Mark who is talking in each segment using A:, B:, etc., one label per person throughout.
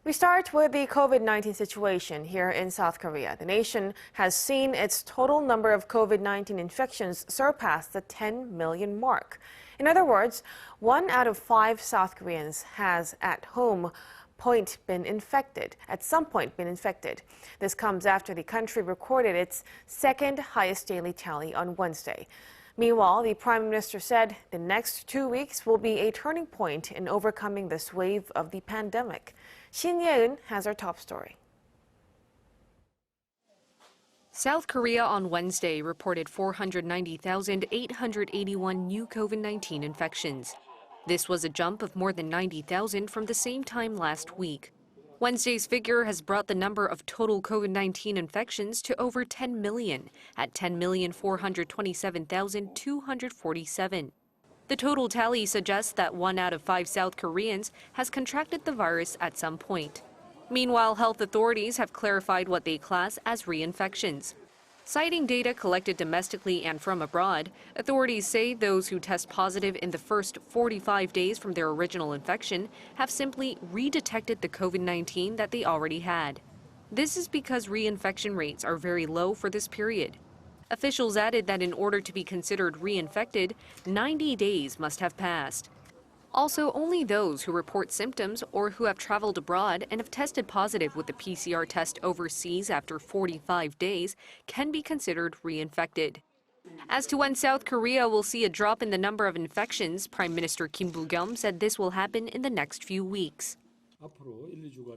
A: We start with the COVID-19 situation here in South Korea. The nation has seen its total number of COVID-19 infections surpass the 10 million mark. In other words, 1 out of 5 South Koreans has at some point been infected. This comes after the country recorded its second highest daily tally on Wednesday. Meanwhile, the Prime Minister said the next 2 weeks will be a turning point in overcoming this wave of the pandemic. Shin Ye-eun has our top story.
B: South Korea on Wednesday reported 490,881 new COVID-19 infections. This was a jump of more than 90,000 from the same time last week. Wednesday's figure has brought the number of total COVID-19 infections to over 10 million, at 10,427,247. The total tally suggests that 1 out of 5 South Koreans has contracted the virus at some point. Meanwhile, health authorities have clarified what they class as reinfections. Citing data collected domestically and from abroad, authorities say those who test positive in the first 45 days from their original infection have simply redetected the COVID-19 that they already had. This is because reinfection rates are very low for this period. Officials added that in order to be considered reinfected, 90 days must have passed. Also, only those who report symptoms or who have traveled abroad and have tested positive with the PCR test overseas after 45 days can be considered reinfected. As to when South Korea will see a drop in the number of infections, Prime Minister Kim Boo-kyum said this will happen in the next few weeks.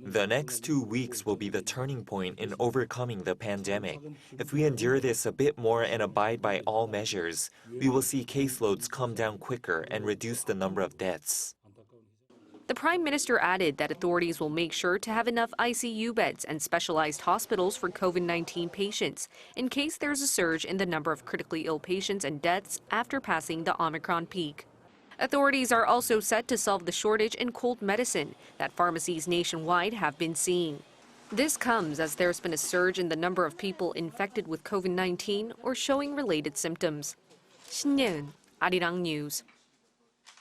C: The next 2 weeks will be the turning point in overcoming the pandemic. If we endure this a bit more and abide by all measures, we will see caseloads come down quicker and reduce the number of deaths.
B: The Prime Minister added that authorities will make sure to have enough ICU beds and specialized hospitals for COVID-19 patients in case there's a surge in the number of critically ill patients and deaths after passing the Omicron peak. Authorities are also set to solve the shortage in cold medicine that pharmacies nationwide have been seeing. This comes as there's been a surge in the number of people infected with COVID-19 or showing related symptoms. Shin Ye-eun, Arirang News.